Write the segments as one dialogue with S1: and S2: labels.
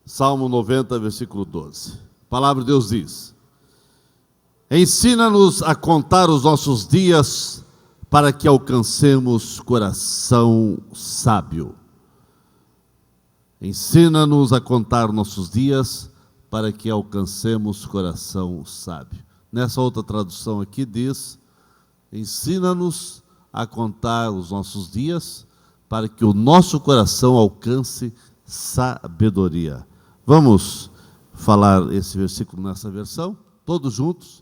S1: Salmo 90, versículo 12. A palavra de Deus diz: ensina-nos a contar os nossos dias para que alcancemos coração sábio. Ensina-nos a contar nossos dias para que alcancemos coração sábio. Nessa outra tradução aqui diz: ensina-nos a contar os nossos dias para que o nosso coração alcance sabedoria. Vamos falar esse versículo nessa versão, todos juntos.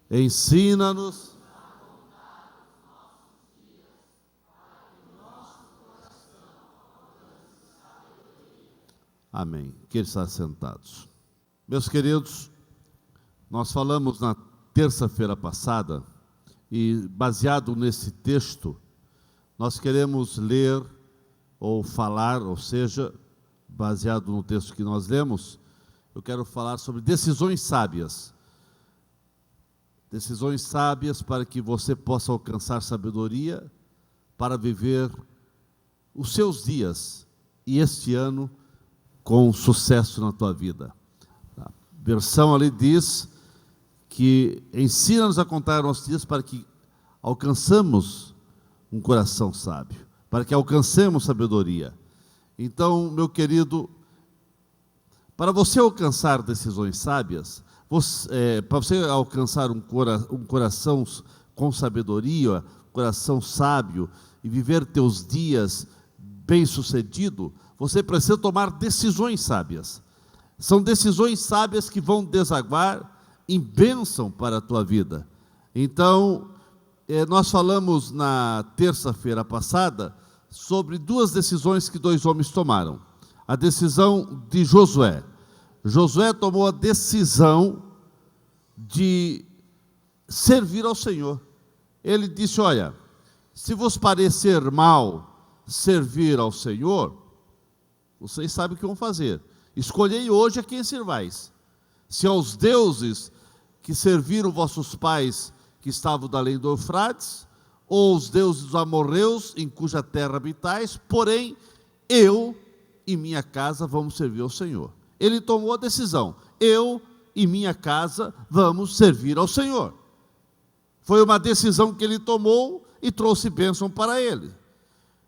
S1: Ensina-nos. Amém. Que eles estão sentados. Meus queridos, nós falamos na terça-feira passada, e baseado nesse texto, nós queremos ler ou falar, ou seja, baseado no texto que nós lemos, eu quero falar sobre decisões sábias. Decisões sábias para que você possa alcançar sabedoria para viver os seus dias e este ano com sucesso na tua vida. A versão ali diz que ensina-nos a contar nossos dias para que alcançamos um coração sábio, para que alcancemos sabedoria. Então, meu querido, para você alcançar decisões sábias, para você alcançar um coração com sabedoria, um coração sábio, e viver teus dias bem-sucedido, você precisa tomar decisões sábias. São decisões sábias que vão desaguar em bênção para a tua vida. Então, nós falamos na terça-feira passada sobre duas decisões que dois homens tomaram. A decisão de Josué. Josué tomou a decisão de servir ao Senhor. Ele disse: olha, se vos parecer mal servir ao Senhor, vocês sabem o que vão fazer. Escolhei hoje a quem servais. Se aos deuses que serviram vossos pais que estavam da além do Eufrates, ou os deuses dos amorreus em cuja terra habitais, porém eu e minha casa vamos servir ao Senhor. Ele tomou a decisão: eu e minha casa vamos servir ao Senhor. Foi uma decisão que ele tomou e trouxe bênção para ele.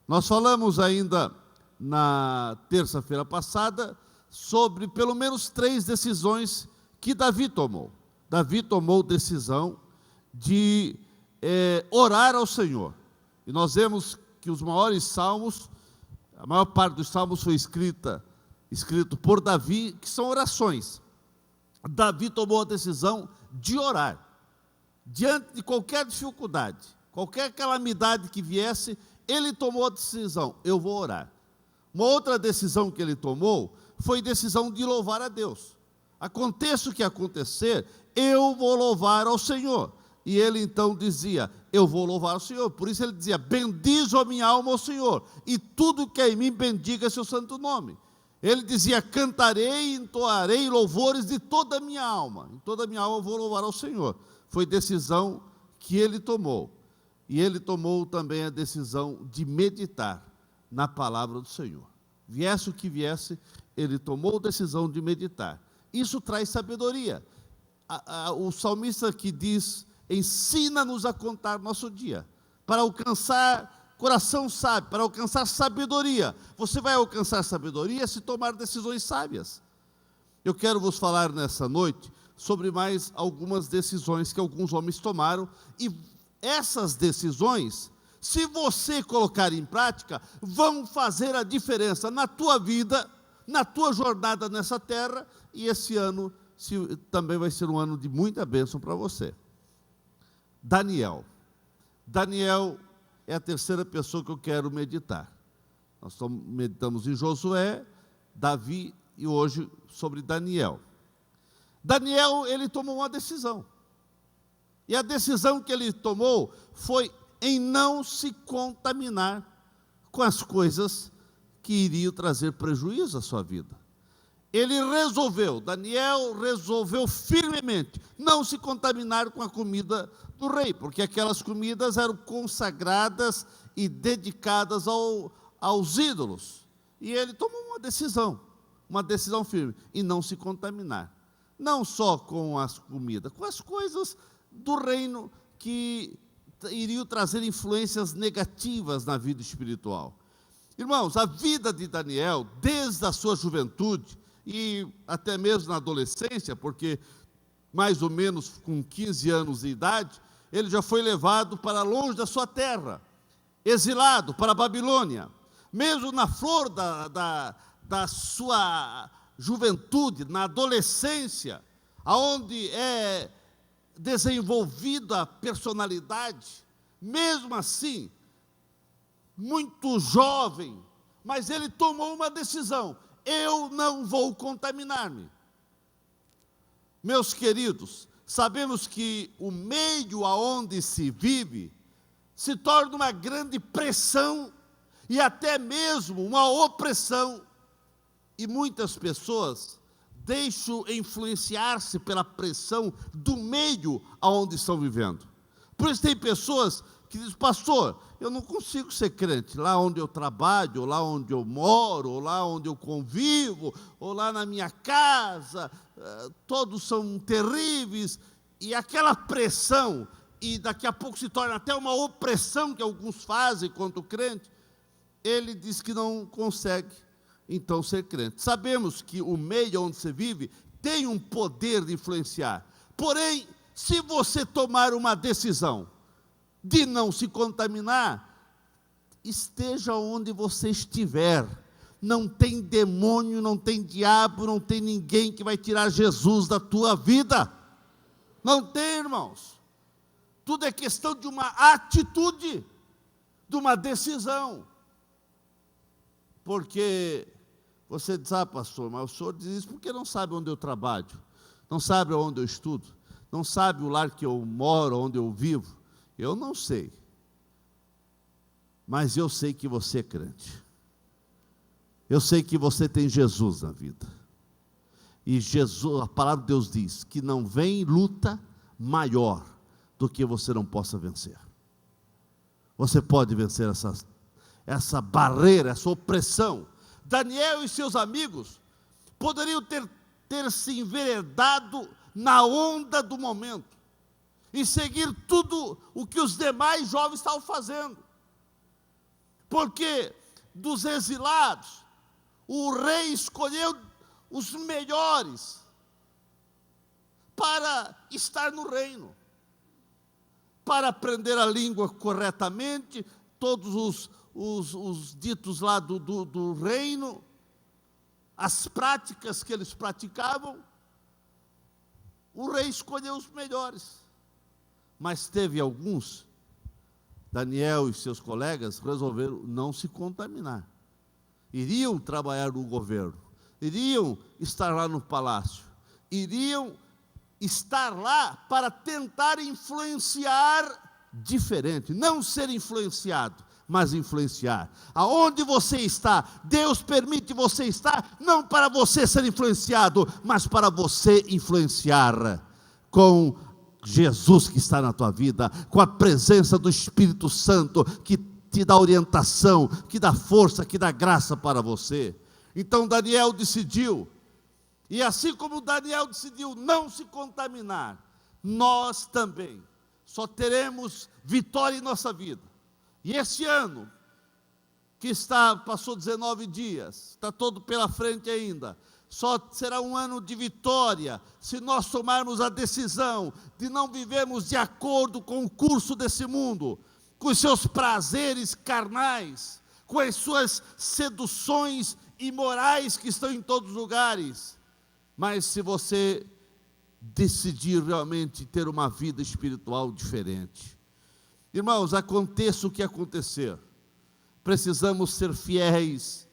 S1: Nós falamos ainda na terça-feira passada sobre pelo menos 3 decisões que Davi tomou. Davi tomou decisão de orar ao Senhor. E nós vemos que os maiores salmos, a maior parte dos salmos foi escrito por Davi, que são orações. Davi tomou a decisão de orar. Diante de qualquer dificuldade, qualquer calamidade que viesse, ele tomou a decisão: eu vou orar. Uma outra decisão que ele tomou foi decisão de louvar a Deus. Aconteça o que acontecer, eu vou louvar ao Senhor. E ele então dizia: eu vou louvar ao Senhor. Por isso ele dizia: bendizo a minha alma ao Senhor, e tudo que é em mim bendiga seu santo nome. Ele dizia: cantarei e entoarei louvores de toda a minha alma. Em toda a minha alma eu vou louvar ao Senhor. Foi decisão que ele tomou. E ele tomou também a decisão de meditar na palavra do Senhor. Viesse o que viesse, ele tomou a decisão de meditar. Isso traz sabedoria. O salmista que diz: ensina-nos a contar nosso dia, para alcançar coração sábio, para alcançar sabedoria. Você vai alcançar sabedoria se tomar decisões sábias. Eu quero vos falar nessa noite sobre mais algumas decisões que alguns homens tomaram, e essas decisões, se você colocar em prática, vão fazer a diferença na tua vida, na tua jornada nessa terra, e esse ano também vai ser um ano de muita bênção para você. Daniel é a terceira pessoa que eu quero meditar. Nós meditamos em Josué, Davi e hoje sobre Daniel. Daniel, ele tomou uma decisão. E a decisão que ele tomou foi em não se contaminar com as coisas que iriam trazer prejuízo à sua vida. Daniel resolveu firmemente não se contaminar com a comida do rei, porque aquelas comidas eram consagradas e dedicadas aos ídolos. E ele tomou uma decisão: uma decisão firme, e não se contaminar. Não só com as comidas, com as coisas do reino que iriam trazer influências negativas na vida espiritual. Irmãos, a vida de Daniel, desde a sua juventude, e até mesmo na adolescência, porque mais ou menos com 15 anos de idade, ele já foi levado para longe da sua terra, exilado para a Babilônia. Mesmo na flor da sua juventude, na adolescência, aonde é desenvolvida a personalidade, mesmo assim, muito jovem, mas ele tomou uma decisão: eu não vou contaminar-me. Meus queridos, sabemos que o meio aonde se vive se torna uma grande pressão e até mesmo uma opressão, e muitas pessoas deixam influenciar-se pela pressão do meio aonde estão vivendo. Por isso tem pessoas que dizem: pastor, eu não consigo ser crente lá onde eu trabalho, ou lá onde eu moro, ou lá onde eu convivo, ou lá na minha casa, todos são terríveis, e aquela pressão, e daqui a pouco se torna até uma opressão que alguns fazem contra o crente. Ele diz que não consegue, então, ser crente. Sabemos que o meio onde você vive tem um poder de influenciar, porém, se você tomar uma decisão de não se contaminar, esteja onde você estiver, não tem demônio, não tem diabo, não tem ninguém que vai tirar Jesus da tua vida, não tem, irmãos. Tudo é questão de uma atitude, de uma decisão. Porque você diz: ah, pastor, mas o senhor diz isso porque não sabe onde eu trabalho, não sabe onde eu estudo, não sabe o lar que eu moro, onde eu vivo. Eu não sei, mas eu sei que você é crente, eu sei que você tem Jesus na vida, e Jesus, a palavra de Deus diz que não vem luta maior do que você não possa vencer. Você pode vencer essa barreira, essa opressão. Daniel e seus amigos poderiam ter se enveredado na onda do momento e seguir tudo o que os demais jovens estavam fazendo, porque dos exilados, o rei escolheu os melhores para estar no reino, para aprender a língua corretamente, todos os ditos lá do reino, as práticas que eles praticavam. O rei escolheu os melhores. Mas teve alguns, Daniel e seus colegas resolveram não se contaminar. Iriam trabalhar no governo, iriam estar lá no palácio, iriam estar lá para tentar influenciar diferente, não ser influenciado, mas influenciar. Aonde você está, Deus permite você estar, não para você ser influenciado, mas para você influenciar com Jesus que está na tua vida, com a presença do Espírito Santo, que te dá orientação, que dá força, que dá graça para você. Então Daniel decidiu, e assim como Daniel decidiu não se contaminar, nós também só teremos vitória em nossa vida. E esse ano, que passou 19 dias, está todo pela frente ainda, só será um ano de vitória, se nós tomarmos a decisão de não vivermos de acordo com o curso desse mundo, com os seus prazeres carnais, com as suas seduções imorais que estão em todos os lugares, mas se você decidir realmente ter uma vida espiritual diferente. Irmãos, aconteça o que acontecer, precisamos ser fiéis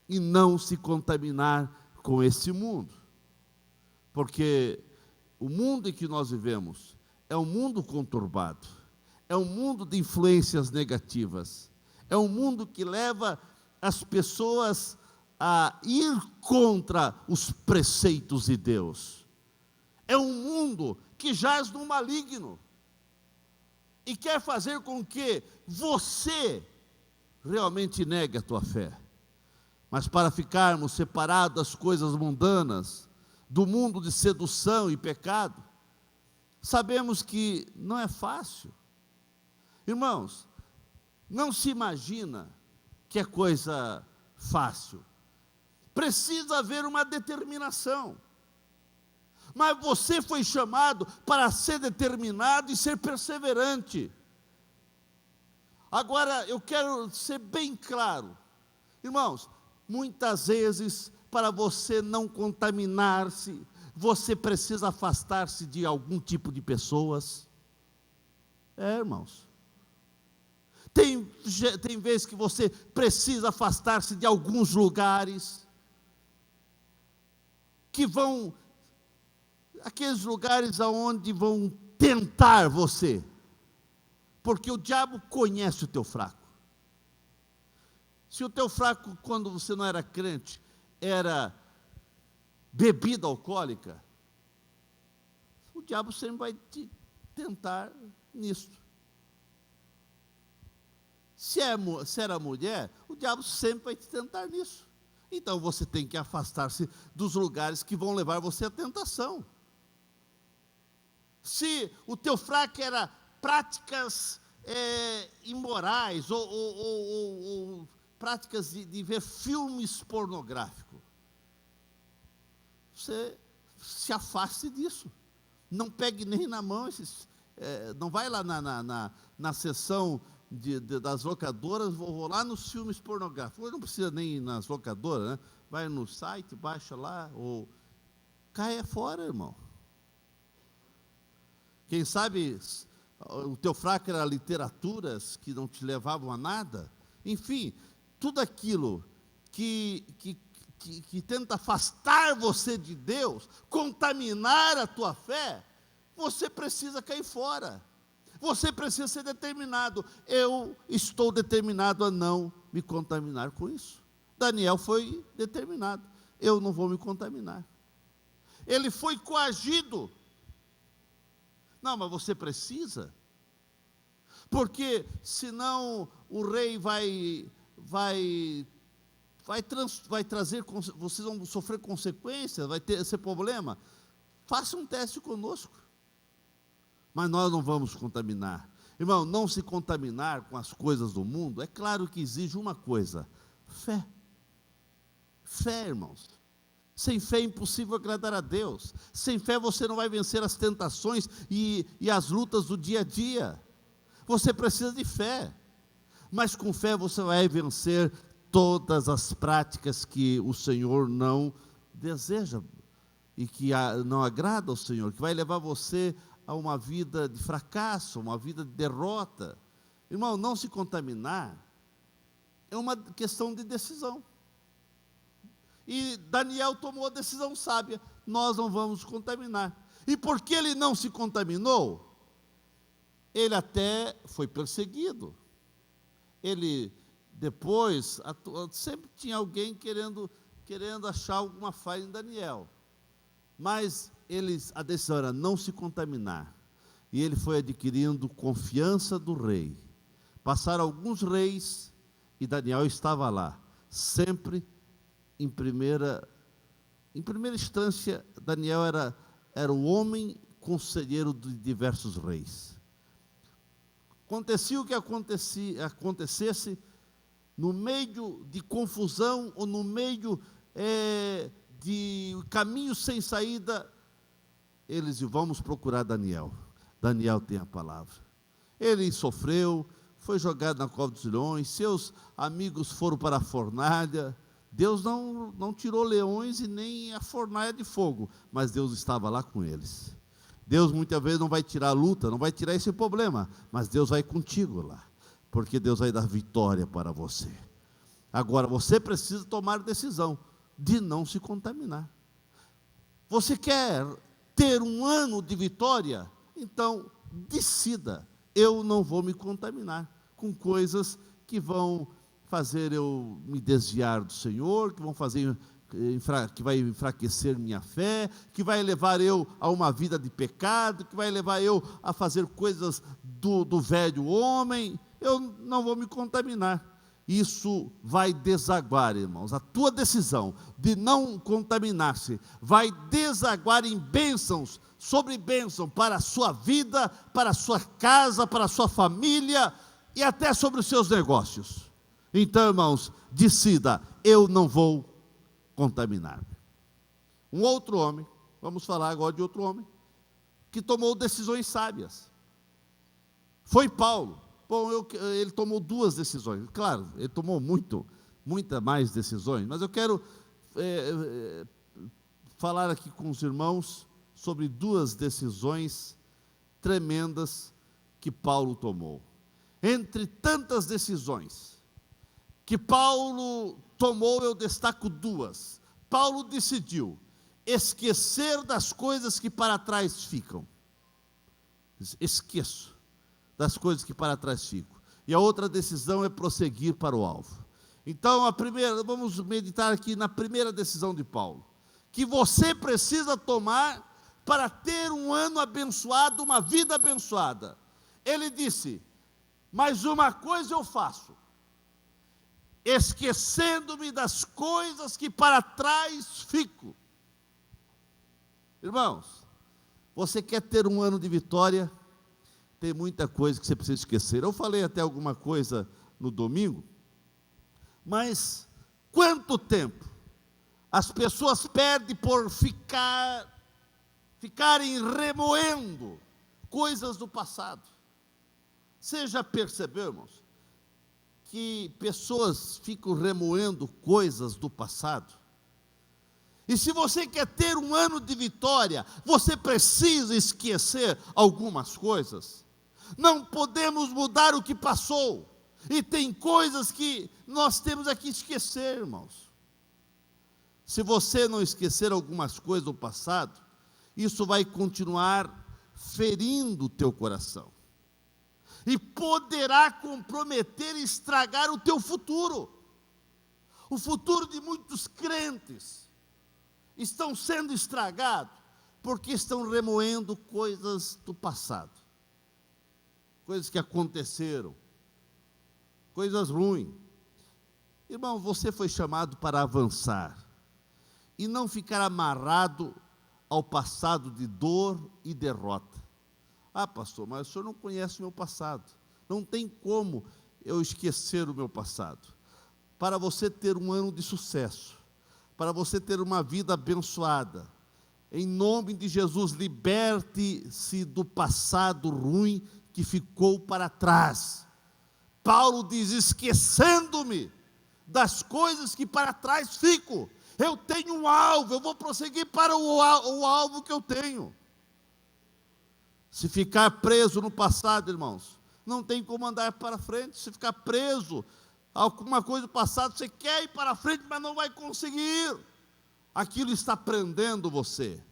S1: e não se contaminar com esse mundo, porque o mundo em que nós vivemos é um mundo conturbado, é um mundo de influências negativas, é um mundo que leva as pessoas a ir contra os preceitos de Deus, é um mundo que jaz no maligno, e quer fazer com que você realmente negue a tua fé. mas para ficarmos separados das coisas mundanas, do mundo de sedução e pecado. Sabemos que não é fácil. Irmãos, não se imagina que é coisa fácil. Precisa haver uma determinação. Mas você foi chamado para ser determinado e ser perseverante. Agora, eu quero ser bem claro. Irmãos, muitas vezes, para você não contaminar-se, você precisa afastar-se de algum tipo de pessoas. Irmãos. Tem vezes que você precisa afastar-se de alguns lugares, que vão, aqueles lugares aonde vão tentar você, porque o diabo conhece o teu fraco. Se o teu fraco, quando você não era crente, era bebida alcoólica, o diabo sempre vai te tentar nisso. Se era mulher, o diabo sempre vai te tentar nisso. Então você tem que afastar-se dos lugares que vão levar você à tentação. Se o teu fraco era práticas imorais, ou práticas de ver filmes pornográficos, você se afaste disso. Não pegue nem na mão não vai lá na sessão das locadoras, vou lá nos filmes pornográficos. Não precisa nem ir nas locadoras, né? Vai no site, baixa lá, ou caia fora, irmão. Quem sabe o teu fraco era literaturas que não te levavam a nada. Enfim, tudo aquilo que tenta afastar você de Deus, contaminar a tua fé, você precisa cair fora. Você precisa ser determinado. Eu estou determinado a não me contaminar com isso. Daniel foi determinado. Eu não vou me contaminar. Ele foi coagido. Não, mas você precisa. Porque senão o rei vai trazer, vocês vão sofrer consequências, vai ter esse problema. Faça um teste conosco. Mas nós não vamos contaminar. Irmão, não se contaminar com as coisas do mundo, é claro que exige uma coisa: fé. Fé, irmãos. Sem fé é impossível agradar a Deus. Sem fé você não vai vencer as tentações e as lutas do dia a dia. Você precisa de fé. Mas com fé você vai vencer todas as práticas que o Senhor não deseja e que não agrada ao Senhor, que vai levar você a uma vida de fracasso, uma vida de derrota. Irmão, não se contaminar é uma questão de decisão. E Daniel tomou a decisão sábia: nós não vamos contaminar. E porque ele não se contaminou, ele até foi perseguido. Ele depois, sempre tinha alguém querendo achar alguma falha em Daniel. Mas a decisão era não se contaminar. E ele foi adquirindo confiança do rei. Passaram alguns reis e Daniel estava lá. Sempre em primeira instância, Daniel era o homem conselheiro de diversos reis. Acontecia o que acontecesse, no meio de confusão ou no meio de caminhos sem saída, eles diziam: vamos procurar Daniel. Daniel tem a palavra. Ele sofreu, foi jogado na cova dos leões, seus amigos foram para a fornalha. Deus não tirou leões e nem a fornalha de fogo, mas Deus estava lá com eles. Deus muitas vezes não vai tirar a luta, não vai tirar esse problema, mas Deus vai contigo lá, porque Deus vai dar vitória para você. Agora, você precisa tomar decisão de não se contaminar. Você quer ter um ano de vitória? Então, decida: eu não vou me contaminar com coisas que vão fazer eu me desviar do Senhor, que vai enfraquecer minha fé, que vai levar eu a uma vida de pecado, que vai levar eu a fazer coisas do velho homem. Eu não vou me contaminar. isso vai desaguar, irmãos. A tua decisão de não contaminar-se vai desaguar em bênçãos sobre bênção para a sua vida, para a sua casa, para a sua família e até sobre os seus negócios. Então, irmãos, decida: eu não vou contaminar-me. Um outro homem, vamos falar agora de outro homem, que tomou decisões sábias. Foi Paulo. Bom, ele tomou duas decisões. Claro, ele tomou muita mais decisões, mas eu quero falar aqui com os irmãos sobre duas decisões tremendas que Paulo tomou. Entre tantas decisões que Paulo tomou, eu destaco duas. Paulo decidiu esquecer das coisas que para trás ficam. Esqueço das coisas que para trás ficam. E a outra decisão é prosseguir para o alvo. Então, vamos meditar aqui na primeira decisão de Paulo, que você precisa tomar para ter um ano abençoado, uma vida abençoada. Ele disse: mas uma coisa eu faço, esquecendo-me das coisas que para trás fico. Irmãos, você quer ter um ano de vitória? Tem muita coisa que você precisa esquecer. Eu falei até alguma coisa no domingo, mas quanto tempo as pessoas perdem por ficarem remoendo coisas do passado? Você já percebeu, irmãos, que pessoas ficam remoendo coisas do passado? E se você quer ter um ano de vitória, você precisa esquecer algumas coisas. Não podemos mudar o que passou, e tem coisas que nós temos que esquecer, irmãos. Se você não esquecer algumas coisas do passado, isso vai continuar ferindo o teu coração, e poderá comprometer e estragar o teu futuro. O futuro de muitos crentes estão sendo estragados, porque estão remoendo coisas do passado, coisas que aconteceram, coisas ruins. Irmão, você foi chamado para avançar, e não ficar amarrado ao passado de dor e derrota. Ah, pastor, mas o senhor não conhece o meu passado. Não tem como eu esquecer o meu passado. Para você ter um ano de sucesso, para você ter uma vida abençoada, em nome de Jesus, liberte-se do passado ruim que ficou para trás. Paulo diz: esquecendo-me das coisas que para trás fico, eu tenho um alvo, eu vou prosseguir para o alvo que eu tenho. Se ficar preso no passado, irmãos, não tem como andar para frente. Se ficar preso a alguma coisa do passado, você quer ir para frente, mas não vai conseguir. Aquilo está prendendo você.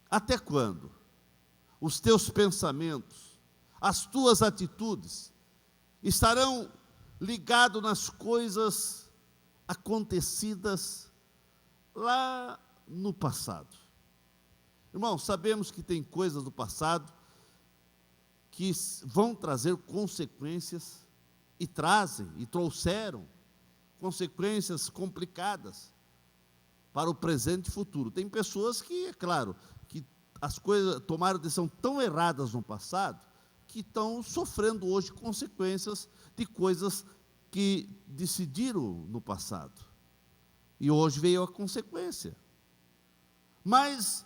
S1: Até quando? Os teus pensamentos, as tuas atitudes estarão ligados nas coisas acontecidas lá no passado. Irmãos, sabemos que tem coisas do passado que vão trazer consequências, e trazem, e trouxeram consequências complicadas para o presente e futuro. Tem pessoas que, é claro, que as coisas tomaram decisão tão erradas no passado, que estão sofrendo hoje consequências de coisas que decidiram no passado, e hoje veio a consequência. Mas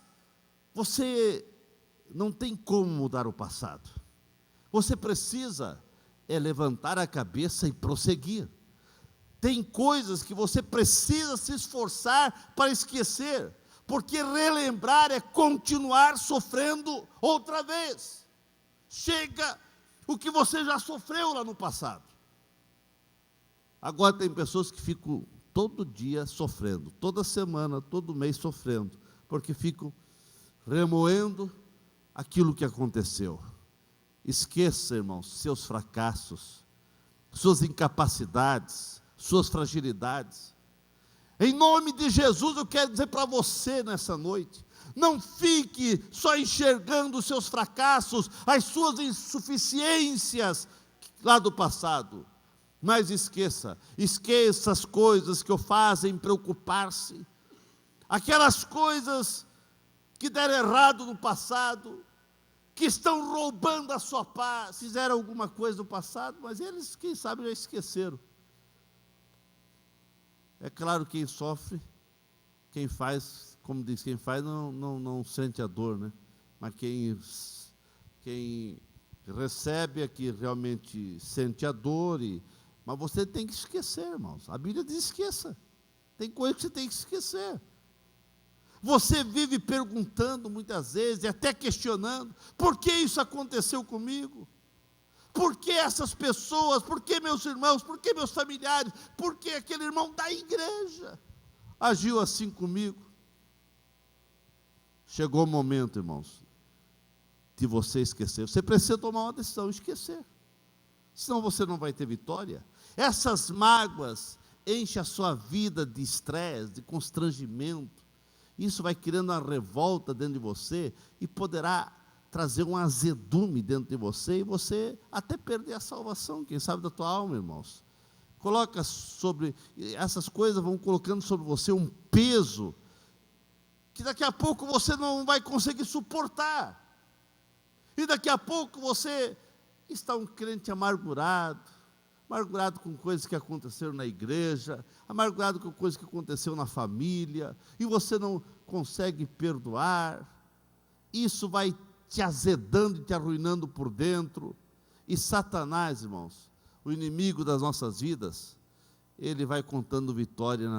S1: você não tem como mudar o passado. Você precisa levantar a cabeça e prosseguir. Tem coisas que você precisa se esforçar para esquecer, porque relembrar é continuar sofrendo outra vez. Chega o que você já sofreu lá no passado. Agora tem pessoas que ficam todo dia sofrendo, toda semana, todo mês sofrendo, porque ficam remoendo aquilo que aconteceu. Esqueça, irmãos, seus fracassos, suas incapacidades, suas fragilidades. Em nome de Jesus, eu quero dizer para você nessa noite: não fique só enxergando os seus fracassos, as suas insuficiências lá do passado. Mas esqueça as coisas que o fazem preocupar-se, aquelas coisas que deram errado no passado, que estão roubando a sua paz. Fizeram alguma coisa no passado, mas eles, quem sabe, já esqueceram. É claro, quem sofre, quem faz, como diz, quem faz não sente a dor, né? Mas quem recebe é que realmente sente a dor. Mas você tem que esquecer, irmãos. A Bíblia diz: esqueça. Tem coisa que você tem que esquecer. Você vive perguntando muitas vezes, e até questionando: por que isso aconteceu comigo? Por que essas pessoas? Por que meus irmãos? Por que meus familiares? Por que aquele irmão da igreja agiu assim comigo? Chegou o momento, irmãos, de você esquecer. Você precisa tomar uma decisão, esquecer. Senão você não vai ter vitória. Essas mágoas enchem a sua vida de estresse, de constrangimento. Isso vai criando uma revolta dentro de você e poderá trazer um azedume dentro de você e você até perder a salvação, quem sabe, da tua alma, irmãos. Coloca sobre, essas coisas vão colocando sobre você um peso que daqui a pouco você não vai conseguir suportar. E daqui a pouco você está um crente amargurado com coisas que aconteceram na igreja, amargurado com coisas que aconteceram na família, e você não consegue perdoar. Isso vai te azedando e te arruinando por dentro. E Satanás, irmãos, o inimigo das nossas vidas, ele vai contando vitória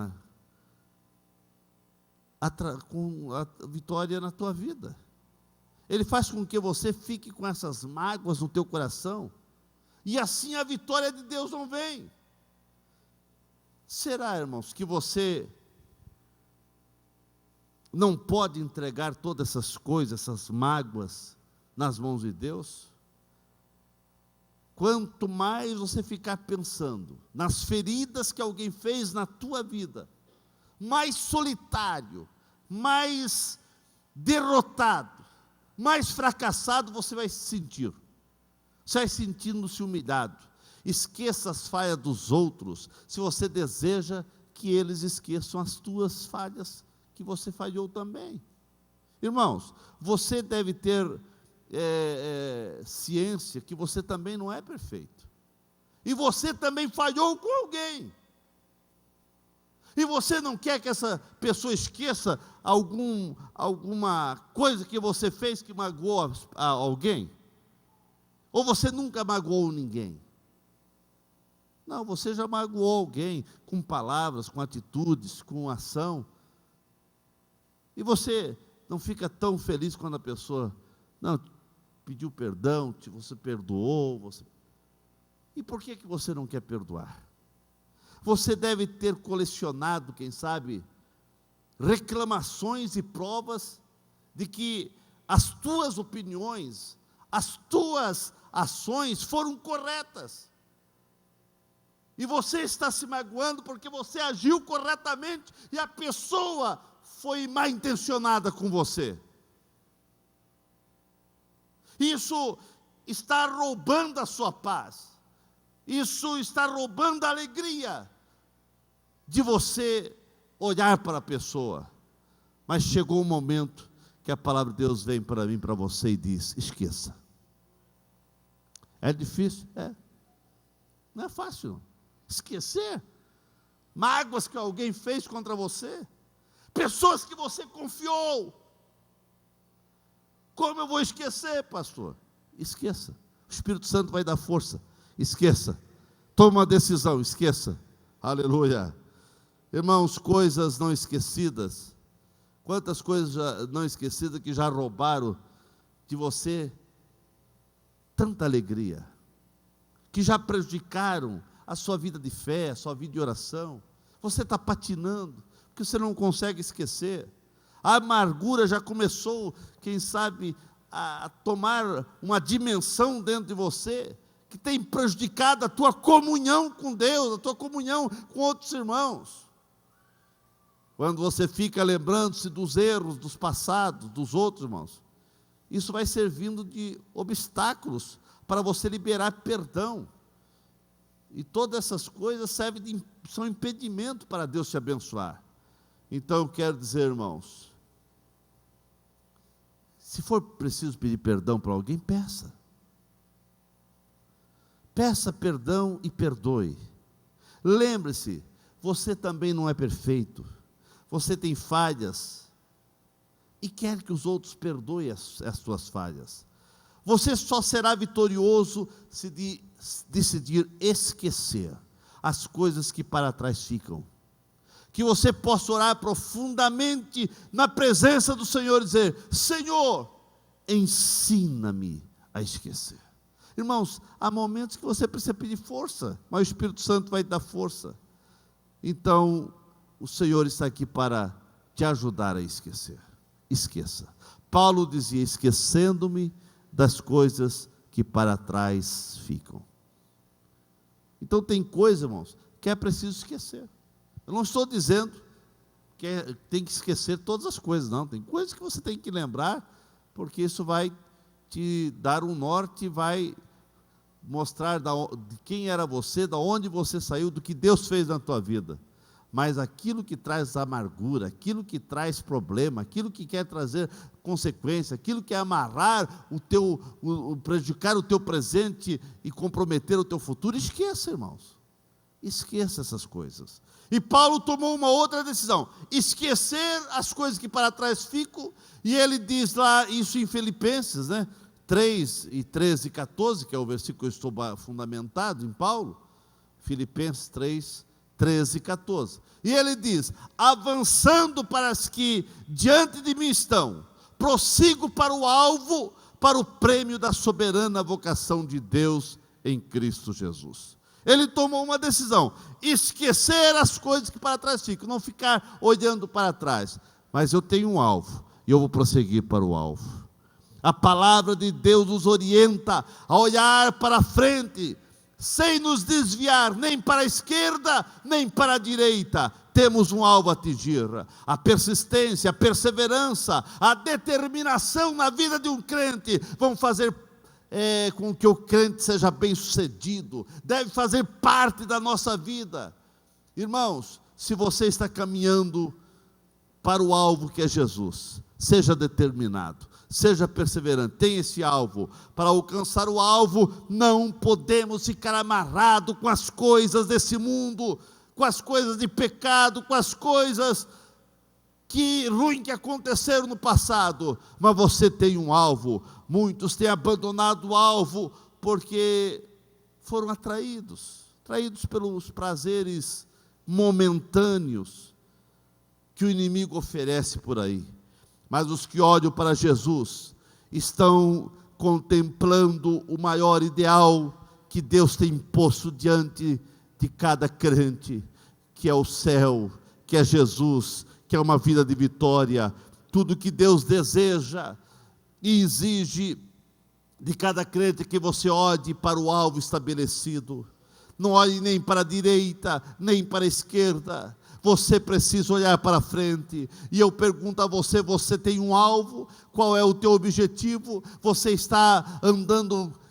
S1: com a vitória na tua vida. Ele faz com que você fique com essas mágoas no teu coração, e assim a vitória de Deus não vem. Será, irmãos, que você não pode entregar todas essas coisas, essas mágoas, nas mãos de Deus? Quanto mais você ficar pensando nas feridas que alguém fez na tua vida, mais solitário, mais derrotado, mais fracassado você vai se sentir. Você vai sentindo-se humilhado. Esqueça as falhas dos outros, se você deseja que eles esqueçam as tuas falhas, que você falhou também. Irmãos, você deve ter ciência que você também não é perfeito. E você também falhou com alguém. E você não quer que essa pessoa esqueça alguma coisa que você fez que magoou alguém? Ou você nunca magoou ninguém? Não, você já magoou alguém com palavras, com atitudes, com ação. E você não fica tão feliz quando a pessoa pediu perdão, você perdoou. E por que você não quer perdoar? Você deve ter colecionado, quem sabe, reclamações e provas de que as tuas opiniões, as tuas ações foram corretas. E você está se magoando porque você agiu corretamente e a pessoa foi mal intencionada com você. Isso está roubando a sua paz. Isso está roubando a alegria de você olhar para a pessoa. Mas chegou um momento que a palavra de Deus vem para mim, para você, e diz: esqueça. É difícil? É. Não é fácil, não. Esquecer mágoas que alguém fez contra você, pessoas que você confiou. Como eu vou esquecer, pastor? Esqueça. O Espírito Santo vai dar força. Esqueça. Toma uma decisão, esqueça. Aleluia. Irmãos, coisas não esquecidas. Quantas coisas não esquecidas que já roubaram de você tanta alegria, que já prejudicaram a sua vida de fé, a sua vida de oração. Você está patinando, porque você não consegue esquecer. A amargura já começou, quem sabe, a tomar uma dimensão dentro de você, que tem prejudicado a tua comunhão com Deus, a tua comunhão com outros irmãos. Quando você fica lembrando-se dos erros, dos passados, dos outros irmãos, isso vai servindo de obstáculos para você liberar perdão. E todas essas coisas são impedimento para Deus te abençoar. Então eu quero dizer, irmãos, se for preciso pedir perdão para alguém, peça. Peça perdão e perdoe. Lembre-se, você também não é perfeito. Você tem falhas e quer que os outros perdoem as suas falhas. Você só será vitorioso se decidir esquecer as coisas que para trás ficam. Que você possa orar profundamente na presença do Senhor e dizer: Senhor, ensina-me a esquecer. Irmãos, há momentos que você precisa pedir força, mas o Espírito Santo vai te dar força. Então, o Senhor está aqui para te ajudar a esquecer. Esqueça. Paulo dizia: esquecendo-me das coisas que para trás ficam. Então tem coisa, irmãos, que é preciso esquecer. Eu não estou dizendo que tem que esquecer todas as coisas, não. Tem coisas que você tem que lembrar, porque isso vai te dar um norte, vai mostrar de quem era você, de onde você saiu, do que Deus fez na tua vida. Mas aquilo que traz amargura, aquilo que traz problema, aquilo que quer trazer consequência, aquilo que é amarrar prejudicar o teu presente e comprometer o teu futuro, esqueça, irmãos. Esqueça essas coisas. E Paulo tomou uma outra decisão: esquecer as coisas que para trás ficam, e ele diz lá isso em Filipenses, 3, 13 e 14, que é o versículo que eu estou fundamentado em Paulo, Filipenses 3, 13 e 14. E ele diz: avançando para as que diante de mim estão, prossigo para o alvo, para o prêmio da soberana vocação de Deus em Cristo Jesus. Ele tomou uma decisão: esquecer as coisas que para trás ficam, não ficar olhando para trás. Mas eu tenho um alvo, e eu vou prosseguir para o alvo. A palavra de Deus nos orienta a olhar para frente, sem nos desviar nem para a esquerda, nem para a direita. Temos um alvo a atingir. A persistência, a perseverança, a determinação na vida de um crente vão fazer com que o crente seja bem sucedido, deve fazer parte da nossa vida. Irmãos, se você está caminhando para o alvo que é Jesus, seja determinado, seja perseverante, tenha esse alvo. Para alcançar o alvo, não podemos ficar amarrados com as coisas desse mundo, com as coisas de pecado, com as coisas ruins que aconteceram no passado. Mas você tem um alvo. Muitos têm abandonado o alvo porque foram atraídos pelos prazeres momentâneos que o inimigo oferece por aí. Mas os que olham para Jesus estão contemplando o maior ideal que Deus tem posto diante de cada crente, que é o céu, que é Jesus, que é uma vida de vitória. Tudo que Deus deseja e exige de cada crente que você olhe para o alvo estabelecido. Não olhe nem para a direita, nem para a esquerda. Você precisa olhar para frente. E eu pergunto a você: você tem um alvo? Qual é o teu objetivo? Você está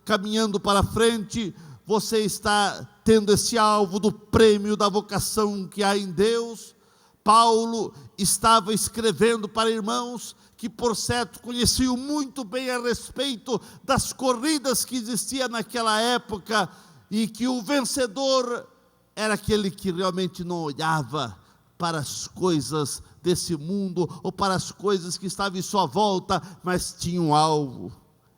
S1: caminhando para frente? Você está tendo esse alvo do prêmio da vocação que há em Deus? Paulo estava escrevendo para irmãos que, por certo, conheciam muito bem a respeito das corridas que existiam naquela época, e que o vencedor era aquele que realmente não olhava para as coisas desse mundo, ou para as coisas que estavam em sua volta, mas tinha um alvo.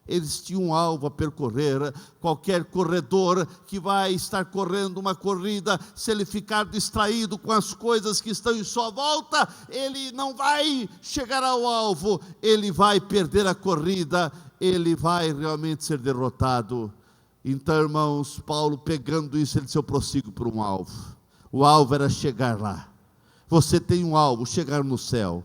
S1: Eles tinham um alvo a percorrer. Qualquer corredor que vai estar correndo uma corrida, se ele ficar distraído com as coisas que estão em sua volta, ele não vai chegar ao alvo, ele vai perder a corrida, ele vai realmente ser derrotado. Então, irmãos, Paulo, pegando isso, ele disse: eu prossigo por um alvo. O alvo era chegar lá. Você tem um alvo, chegar no céu.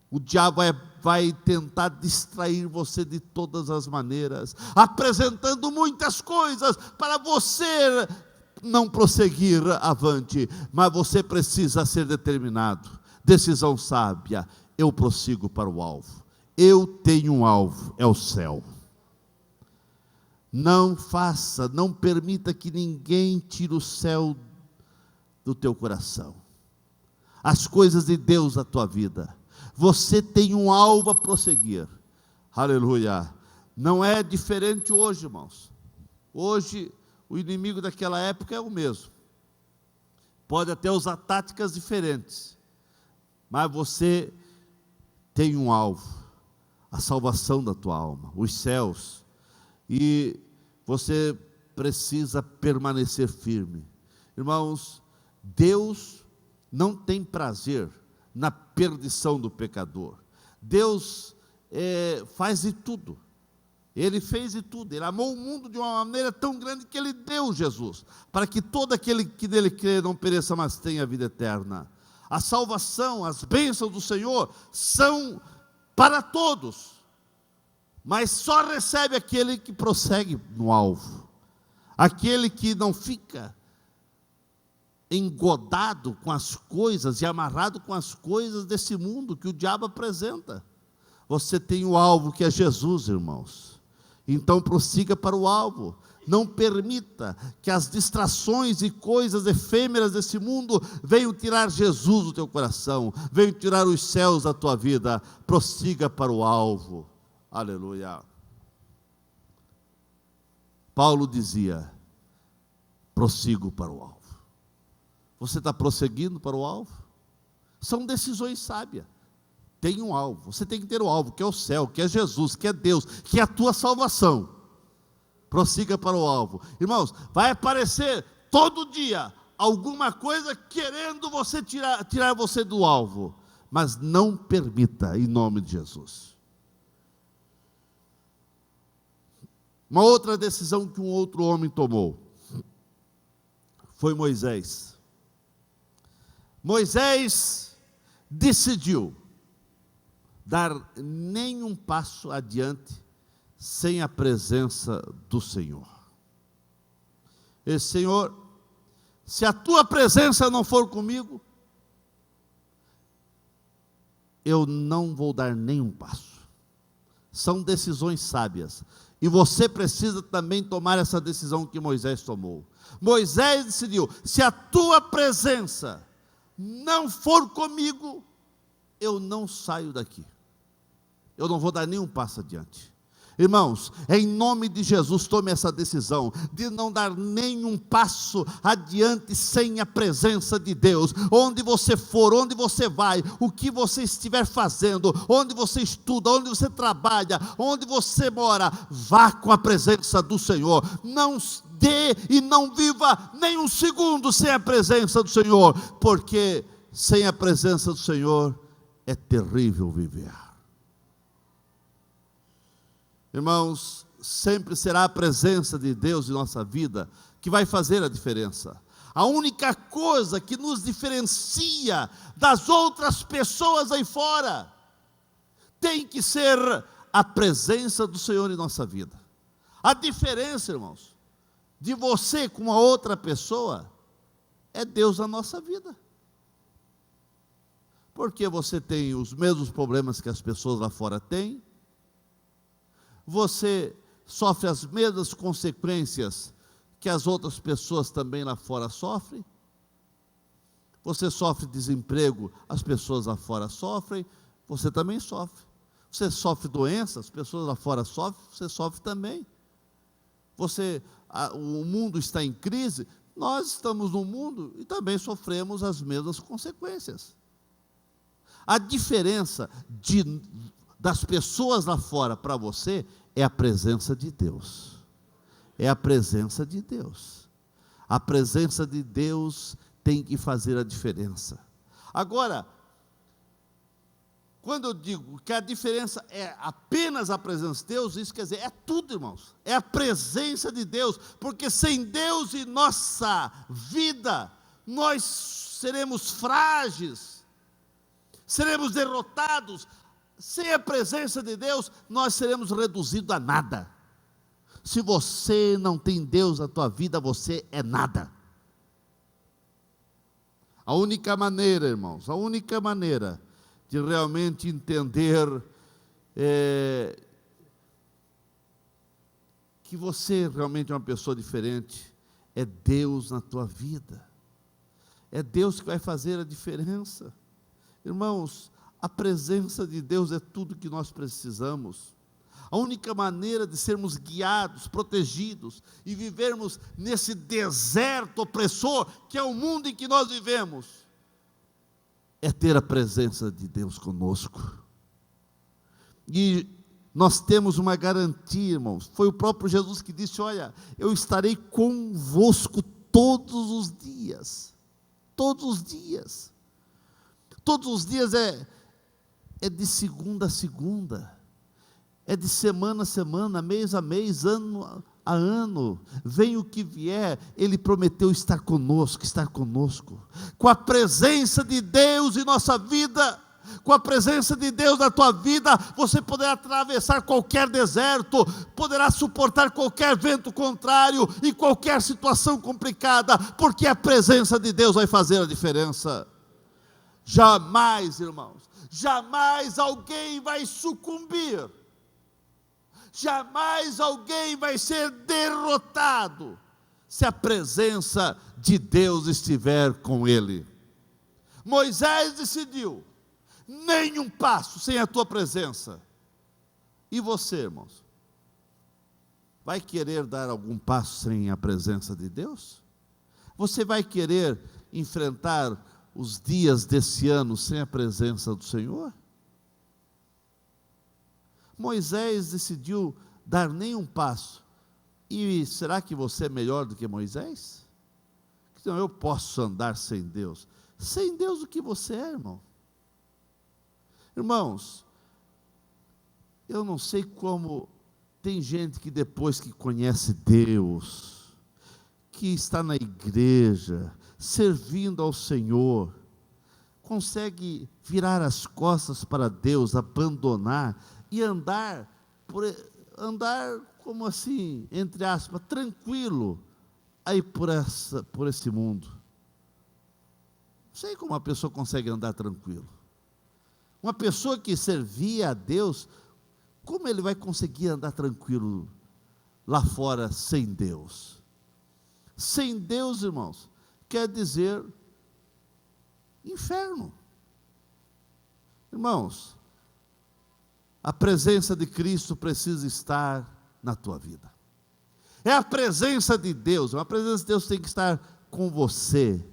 S1: O diabo vai tentar distrair você de todas as maneiras, apresentando muitas coisas para você não prosseguir avante. Mas você precisa ser determinado. Decisão sábia: eu prossigo para o alvo. Eu tenho um alvo, é o céu. Não faça, não permita que ninguém tire o céu do teu coração. As coisas de Deus na tua vida. Você tem um alvo a prosseguir. Aleluia. Não é diferente hoje, irmãos. Hoje, o inimigo daquela época é o mesmo. Pode até usar táticas diferentes, mas você tem um alvo, a salvação da tua alma, os céus, e você precisa permanecer firme. Irmãos, Deus não tem prazer na perdição do pecador. Deus faz de tudo. Ele fez de tudo, Ele amou o mundo de uma maneira tão grande que Ele deu Jesus, para que todo aquele que nele crê não pereça, mas tenha a vida eterna. A salvação, as bênçãos do Senhor são para todos, mas só recebe aquele que prossegue no alvo, aquele que não fica engodado com as coisas e amarrado com as coisas desse mundo que o diabo apresenta. Você tem o alvo que é Jesus, irmãos. Então prossiga para o alvo. Não permita que as distrações e coisas efêmeras desse mundo venham tirar Jesus do teu coração, venham tirar os céus da tua vida. Prossiga para o alvo. Aleluia. Paulo dizia: prossigo para o alvo. Você está prosseguindo para o alvo? São decisões sábias. Tem um alvo, você tem que ter o alvo, que é o céu, que é Jesus, que é Deus, que é a tua salvação. Prossiga para o alvo. Irmãos, vai aparecer todo dia alguma coisa querendo você tirar você do alvo, mas não permita, em nome de Jesus. Uma outra decisão que um outro homem tomou foi Moisés. Moisés decidiu dar nenhum passo adiante sem a presença do Senhor. Senhor, se a tua presença não for comigo, eu não vou dar nenhum passo. São decisões sábias, e você precisa também tomar essa decisão que Moisés tomou. Moisés decidiu: se a tua presença não for comigo, eu não saio daqui. Eu não vou dar nenhum passo adiante. Irmãos, em nome de Jesus, tome essa decisão de não dar nenhum passo adiante sem a presença de Deus. Onde você for, onde você vai, o que você estiver fazendo, onde você estuda, onde você trabalha, onde você mora, vá com a presença do Senhor. Não dê e não viva nem um segundo sem a presença do Senhor, porque sem a presença do Senhor é terrível viver. Irmãos, sempre será a presença de Deus em nossa vida que vai fazer a diferença. A única coisa que nos diferencia das outras pessoas aí fora tem que ser a presença do Senhor em nossa vida. A diferença, irmãos, de você com a outra pessoa é Deus na nossa vida. Porque você tem os mesmos problemas que as pessoas lá fora têm, você sofre as mesmas consequências que as outras pessoas também lá fora sofrem, você sofre desemprego, as pessoas lá fora sofrem, você também sofre. Você sofre doenças, as pessoas lá fora sofrem, você sofre também. O mundo está em crise, nós estamos no mundo e também sofremos as mesmas consequências. A diferença das pessoas lá fora para você é a presença de Deus. É a presença de Deus. A presença de Deus tem que fazer a diferença. Agora, quando eu digo que a diferença é apenas a presença de Deus, isso quer dizer, é tudo, irmãos. É a presença de Deus, porque sem Deus em nossa vida, nós seremos frágeis, seremos derrotados. Sem a presença de Deus, nós seremos reduzidos a nada. Se você não tem Deus na tua vida, você é nada. A única maneira, irmãos, a única maneira de realmente entender que você realmente é uma pessoa diferente, é Deus na tua vida. É Deus que vai fazer a diferença. Irmãos, a presença de Deus é tudo que nós precisamos. A única maneira de sermos guiados, protegidos e vivermos nesse deserto opressor que é o mundo em que nós vivemos, é ter a presença de Deus conosco. E nós temos uma garantia, irmãos. Foi o próprio Jesus que disse: olha, eu estarei convosco todos os dias. Todos os dias. Todos os dias é de segunda a segunda. É de semana a semana, mês a mês, ano a ano. Vem o que vier, Ele prometeu estar conosco. Com a presença de Deus em nossa vida, com a presença de Deus na tua vida, você poderá atravessar qualquer deserto, poderá suportar qualquer vento contrário e qualquer situação complicada, porque a presença de Deus vai fazer a diferença. Jamais, irmãos, jamais alguém vai sucumbir, jamais alguém vai ser derrotado, se a presença de Deus estiver com ele. Moisés decidiu: nem um passo sem a tua presença. E você, irmãos, vai querer dar algum passo sem a presença de Deus? Você vai querer enfrentar os dias desse ano sem a presença do Senhor? Moisés decidiu dar nem um passo. E será que você é melhor do que Moisés? Então eu posso andar sem Deus. Sem Deus o que você é, irmão? Irmãos, eu não sei como tem gente que depois que conhece Deus, que está na igreja, servindo ao Senhor, consegue virar as costas para Deus, abandonar e andar como assim, entre aspas, tranquilo, aí por esse mundo. Não sei como uma pessoa consegue andar tranquilo. Uma pessoa que servia a Deus, como ele vai conseguir andar tranquilo lá fora sem Deus? Sem Deus, irmãos, quer dizer inferno. Irmãos, a presença de Cristo precisa estar na tua vida. É a presença de Deus, a presença de Deus tem que estar com você,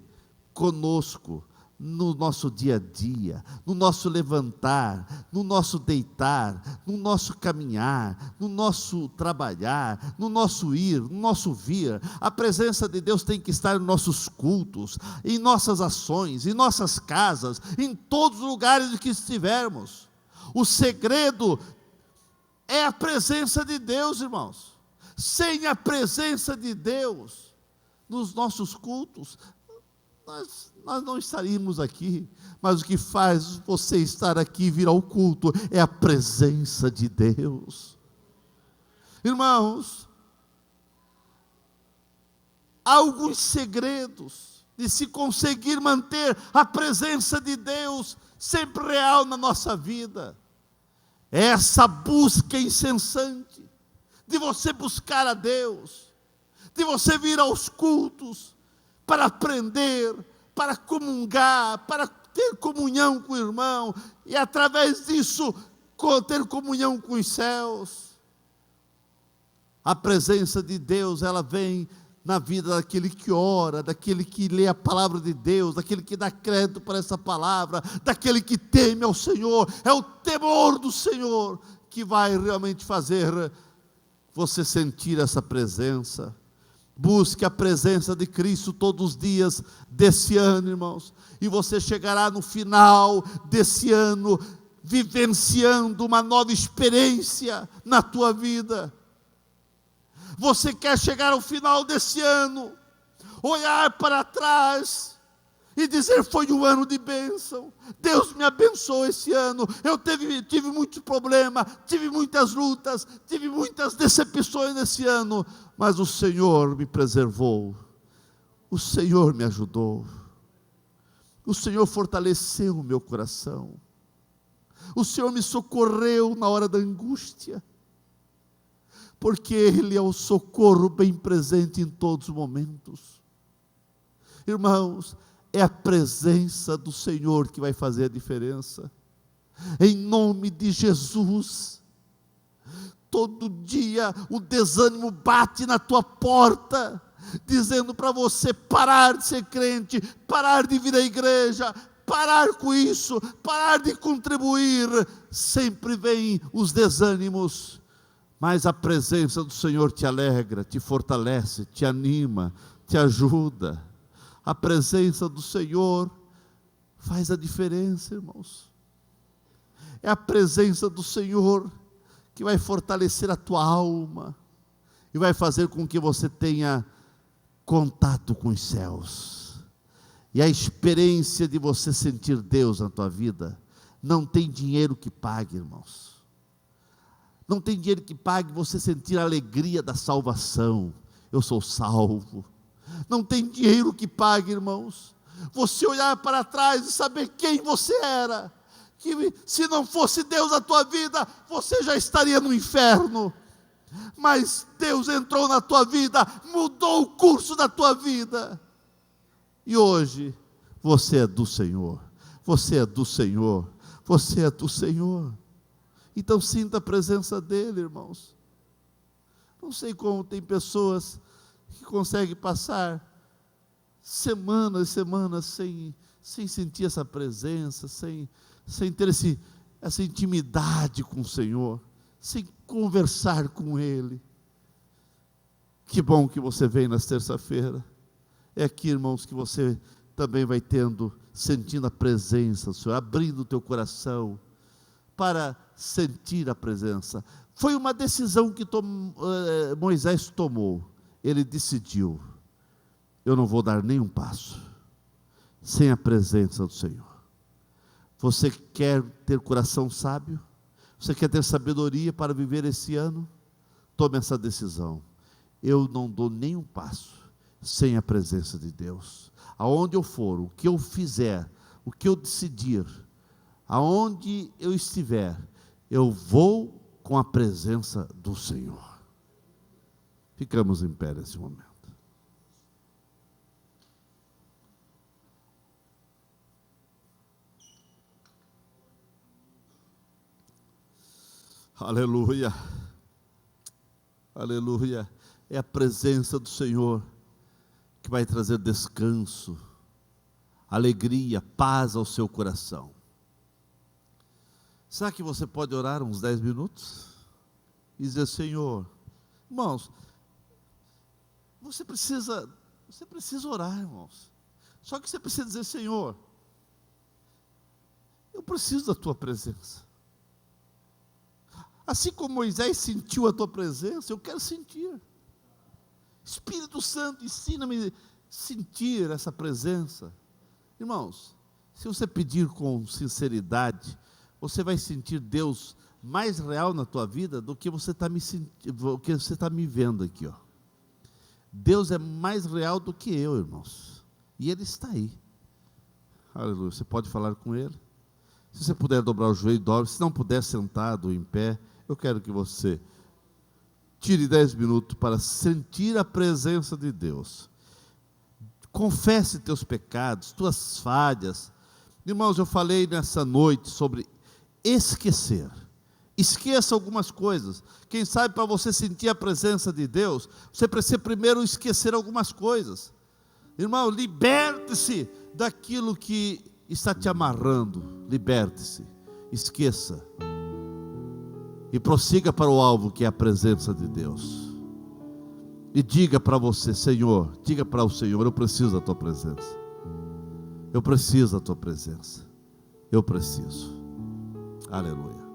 S1: conosco, no nosso dia a dia, no nosso levantar, no nosso deitar, no nosso caminhar, no nosso trabalhar, no nosso ir, no nosso vir. A presença de Deus tem que estar em nossos cultos, em nossas ações, em nossas casas, em todos os lugares em que estivermos. O segredo é a presença de Deus, irmãos. Sem a presença de Deus nos nossos cultos, nós não estaríamos aqui. Mas o que faz você estar aqui e vir ao culto é a presença de Deus. Irmãos, há alguns segredos de se conseguir manter a presença de Deus sempre real na nossa vida. É essa busca incessante de você buscar a Deus, de você vir aos cultos para aprender, para comungar, para ter comunhão com o irmão, e através disso ter comunhão com os céus. A presença de Deus, ela vem na vida daquele que ora, daquele que lê a palavra de Deus, daquele que dá crédito para essa palavra, daquele que teme ao Senhor. É o temor do Senhor que vai realmente fazer você sentir essa presença. Busque a presença de Cristo todos os dias desse ano, irmãos, e você chegará no final desse ano vivenciando uma nova experiência na tua vida. Você quer chegar ao final desse ano, olhar para trás e dizer: foi um ano de bênção, Deus me abençoou esse ano. Eu tive muito problema, tive muitas lutas, tive muitas decepções nesse ano, mas o Senhor me preservou, o Senhor me ajudou, o Senhor fortaleceu o meu coração, o Senhor me socorreu na hora da angústia. porque Ele é o socorro bem presente em todos os momentos. Irmãos, é a presença do Senhor que vai fazer a diferença. Em nome de Jesus. Todo dia o desânimo bate na tua porta, dizendo para você parar de ser crente, parar de vir à igreja, parar com isso, parar de contribuir. Sempre vem os desânimos, mas a presença do Senhor te alegra, te fortalece, te anima, te ajuda. A presença do Senhor faz a diferença, irmãos. É a presença do Senhor que vai fortalecer a tua alma e vai fazer com que você tenha contato com os céus. E a experiência de você sentir Deus na tua vida, não tem dinheiro que pague, irmãos. Não tem dinheiro que pague você sentir a alegria da salvação. Eu sou salvo. Não tem dinheiro que pague, irmãos, você olhar para trás e saber quem você era. Que se não fosse Deus na tua vida, você já estaria no inferno. Mas Deus entrou na tua vida, mudou o curso da tua vida. E hoje, você é do Senhor. Você é do Senhor. Você é do Senhor. Então sinta a presença dEle, irmãos. Não sei como tem pessoas que conseguem passar semanas e semanas sem sentir essa presença, sem ter essa intimidade com o Senhor, sem conversar com Ele. Que bom que você vem nas terça-feira. É aqui, irmãos, que você também vai sentindo a presença do Senhor, abrindo o teu coração para sentir a presença. Foi uma decisão que Moisés tomou. Ele decidiu: eu não vou dar nenhum passo sem a presença do Senhor. Você quer ter coração sábio? Você quer ter sabedoria para viver esse ano? Tome essa decisão. Eu não dou nenhum passo sem a presença de Deus. Aonde eu for, o que eu fizer, o que eu decidir, aonde eu estiver, eu vou com a presença do Senhor. Ficamos em pé nesse momento. Aleluia, aleluia. É a presença do Senhor que vai trazer descanso, alegria, paz ao seu coração. Será que você pode orar uns 10 minutos? E dizer: Senhor, irmãos, você precisa orar, irmãos. Só que você precisa dizer: Senhor, eu preciso da tua presença. Assim como Moisés sentiu a tua presença, eu quero sentir. Espírito Santo, ensina-me a sentir essa presença. Irmãos, se você pedir com sinceridade, você vai sentir Deus mais real na tua vida do que você está me vendo aqui, ó. Deus é mais real do que eu, irmãos. E Ele está aí. Aleluia. Você pode falar com Ele. Se você puder dobrar o joelho, dobre. Se não puder, sentado ou em pé, eu quero que você tire 10 minutos para sentir a presença de Deus. Confesse teus pecados, tuas falhas. Irmãos, eu falei nessa noite sobre esquecer. Esqueça algumas coisas. Quem sabe, para você sentir a presença de Deus, você precisa primeiro esquecer algumas coisas. Irmão, liberte-se daquilo que está te amarrando. Liberte-se, esqueça e prossiga para o alvo, que é a presença de Deus. E diga para você: Senhor, diga para o Senhor: eu preciso da tua presença. Eu preciso da tua presença. Eu preciso. Aleluia.